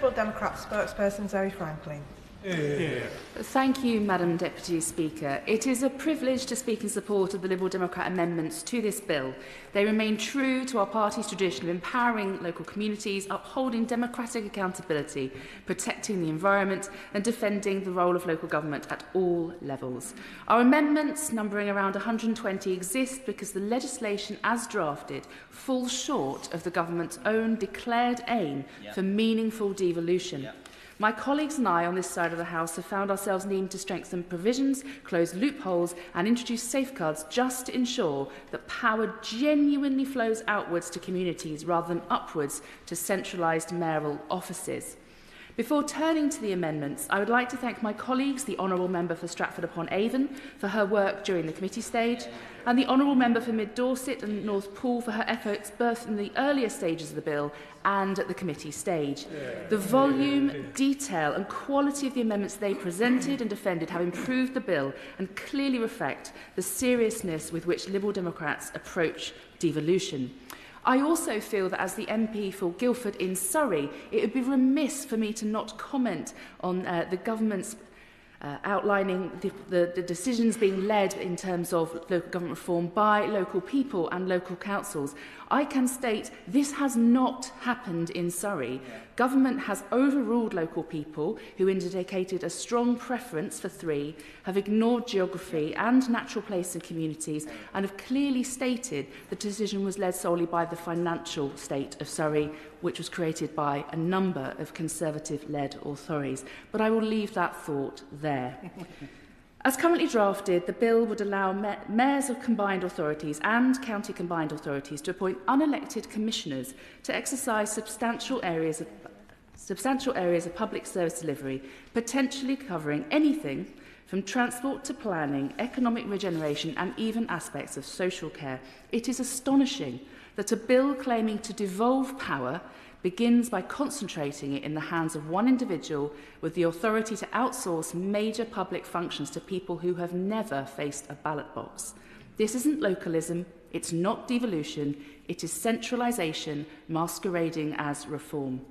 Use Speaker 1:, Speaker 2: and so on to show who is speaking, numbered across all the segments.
Speaker 1: Liberal Democrat Spokesperson Zöe Franklin.
Speaker 2: Thank you, Madam Deputy Speaker. It is a privilege to speak in support of the Liberal Democrat amendments to this bill. They remain true to our party's tradition of empowering local communities, upholding democratic accountability, protecting the environment and defending the role of local government at all levels. Our amendments, numbering around 120, exist because the legislation as drafted falls short of the government's own declared aim for meaningful devolution. My colleagues and I on this side of the House have found ourselves needing to strengthen provisions, close loopholes and introduce safeguards just to ensure that power genuinely flows outwards to communities rather than upwards to centralised mayoral offices. Before turning to the amendments, I would like to thank my colleagues, the Honourable Member for Stratford-upon-Avon, for her work during the committee stage, and the Honourable Member for Mid-Dorset and North Poole for her efforts both in the earlier stages of the bill and at the committee stage. The volume, detail and quality of the amendments they presented and defended have improved the bill and clearly reflect the seriousness with which Liberal Democrats approach devolution. I also feel that as the MP for Guildford in Surrey, it would be remiss for me to not comment on the government's outlining the decisions being led in terms of local government reform by local people and local councils. I can state this has not happened in Surrey. Government has overruled local people who indicated a strong preference for three, have ignored geography and natural place and communities, and have clearly stated the decision was led solely by the financial state of Surrey, which was created by a number of Conservative-led authorities. But I will leave that thought there. As currently drafted, the bill would allow mayors of combined authorities and county combined authorities to appoint unelected commissioners to exercise substantial areas of public service delivery, potentially covering anything from transport to planning, economic regeneration and even aspects of social care. It is astonishing that a bill claiming to devolve power begins by concentrating it in the hands of one individual with the authority to outsource major public functions to people who have never faced a ballot box. This isn't localism, it's not devolution, it is centralisation masquerading as reform.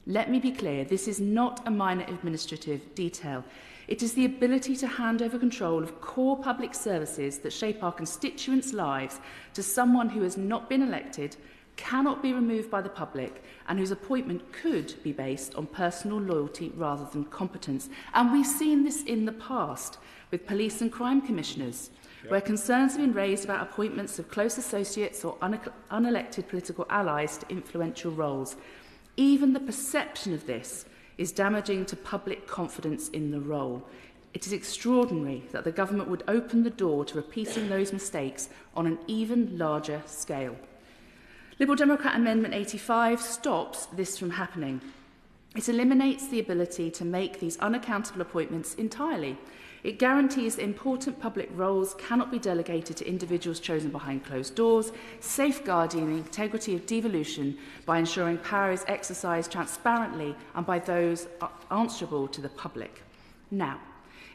Speaker 2: Let me be clear, this is not a minor administrative detail. It is the ability to hand over control of core public services that shape our constituents' lives to someone who has not been elected, cannot be removed by the public, and whose appointment could be based on personal loyalty rather than competence. And we've seen this in the past with police and crime commissioners, where concerns have been raised about appointments of close associates or unelected political allies to influential roles. Even the perception of this is damaging to public confidence in the role. It is extraordinary that the government would open the door to repeating those mistakes on an even larger scale. Liberal Democrat Amendment 85 stops this from happening. It eliminates the ability to make these unaccountable appointments entirely. It guarantees that important public roles cannot be delegated to individuals chosen behind closed doors, safeguarding the integrity of devolution by ensuring power is exercised transparently and by those answerable to the public. Now,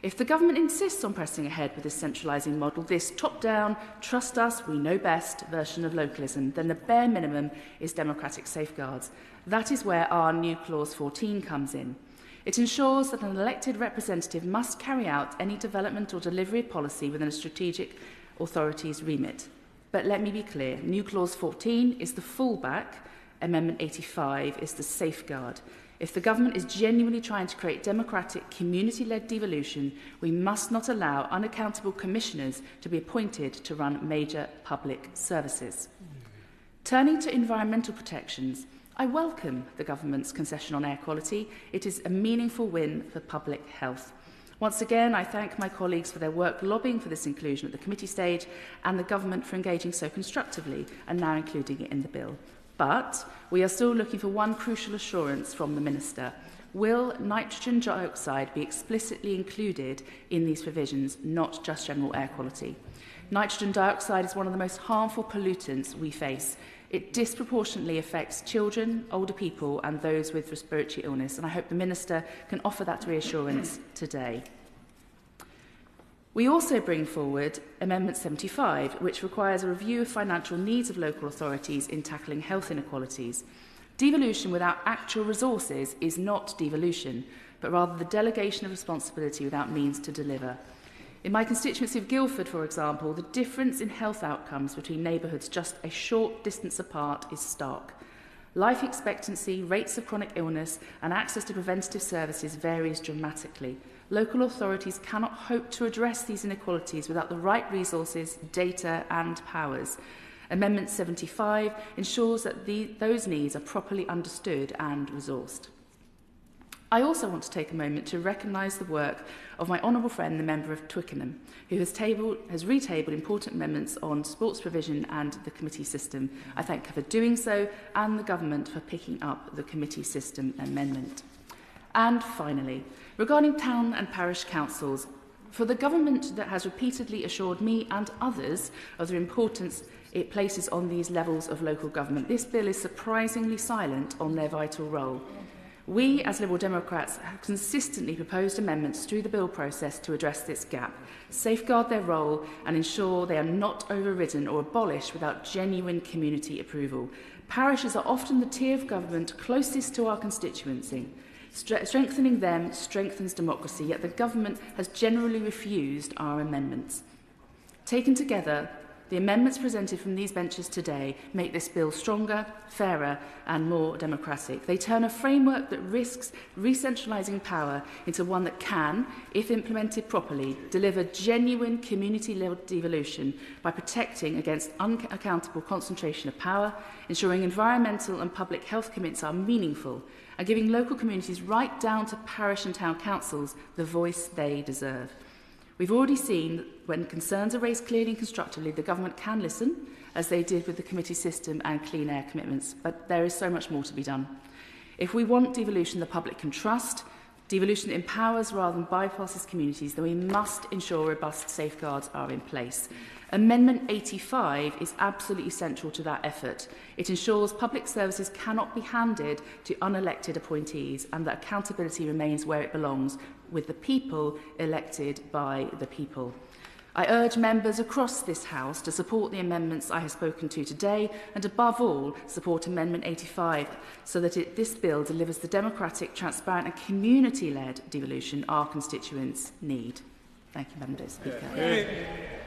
Speaker 2: if the government insists on pressing ahead with this centralising model, this top-down, trust us, we know best version of localism, then the bare minimum is democratic safeguards. That is where our new Clause 14 comes in. It ensures that an elected representative must carry out any development or delivery policy within a strategic authority's remit. But let me be clear, new Clause 14 is the fallback, Amendment 85 is the safeguard. If the government is genuinely trying to create democratic, community-led devolution, we must not allow unaccountable commissioners to be appointed to run major public services. Turning to environmental protections, I welcome the government's concession on air quality. It is a meaningful win for public health. Once again, I thank my colleagues for their work lobbying for this inclusion at the committee stage and the government for engaging so constructively and now including it in the bill. But we are still looking for one crucial assurance from the Minister. Will nitrogen dioxide be explicitly included in these provisions, not just general air quality? Nitrogen dioxide is one of the most harmful pollutants we face. It disproportionately affects children, older people and those with respiratory illness, and I hope the Minister can offer that reassurance today. We also bring forward Amendment 75, which requires a review of financial needs of local authorities in tackling health inequalities. Devolution without actual resources is not devolution, but rather the delegation of responsibility without means to deliver. In my constituency of Guildford, for example, the difference in health outcomes between neighbourhoods just a short distance apart is stark. Life expectancy, rates of chronic illness and access to preventative services varies dramatically. Local authorities cannot hope to address these inequalities without the right resources, data and powers. Amendment 75 ensures that those needs are properly understood and resourced. I also want to take a moment to recognise the work of my honourable friend, the member of Twickenham, who has retabled important amendments on sports provision and the committee system. I thank her for doing so and the government for picking up the committee system amendment. And finally, regarding town and parish councils, for the government that has repeatedly assured me and others of the importance it places on these levels of local government, this bill is surprisingly silent on their vital role. We, as Liberal Democrats, have consistently proposed amendments through the bill process to address this gap, safeguard their role and ensure they are not overridden or abolished without genuine community approval. Parishes are often the tier of government closest to our constituency. Strengthening them strengthens democracy, yet the government has generally refused our amendments. Taken together, the amendments presented from these benches today make this bill stronger, fairer and more democratic. They turn a framework that risks re-centralising power into one that can, if implemented properly, deliver genuine community-led devolution by protecting against unaccountable concentration of power, ensuring environmental and public health commitments are meaningful, and giving local communities right down to parish and town councils the voice they deserve. We've already seen that when concerns are raised clearly and constructively, the government can listen, as they did with the committee system and clean air commitments, but there is so much more to be done. If we want devolution the public can trust, devolution that empowers rather than bypasses communities, then we must ensure robust safeguards are in place. Amendment 85 is absolutely central to that effort. It ensures public services cannot be handed to unelected appointees and that accountability remains where it belongs, with the people elected by the people. I urge members across this House to support the amendments I have spoken to today and, above all, support Amendment 85 so that this bill delivers the democratic, transparent and community-led devolution our constituents need. Thank you, Madam Speaker.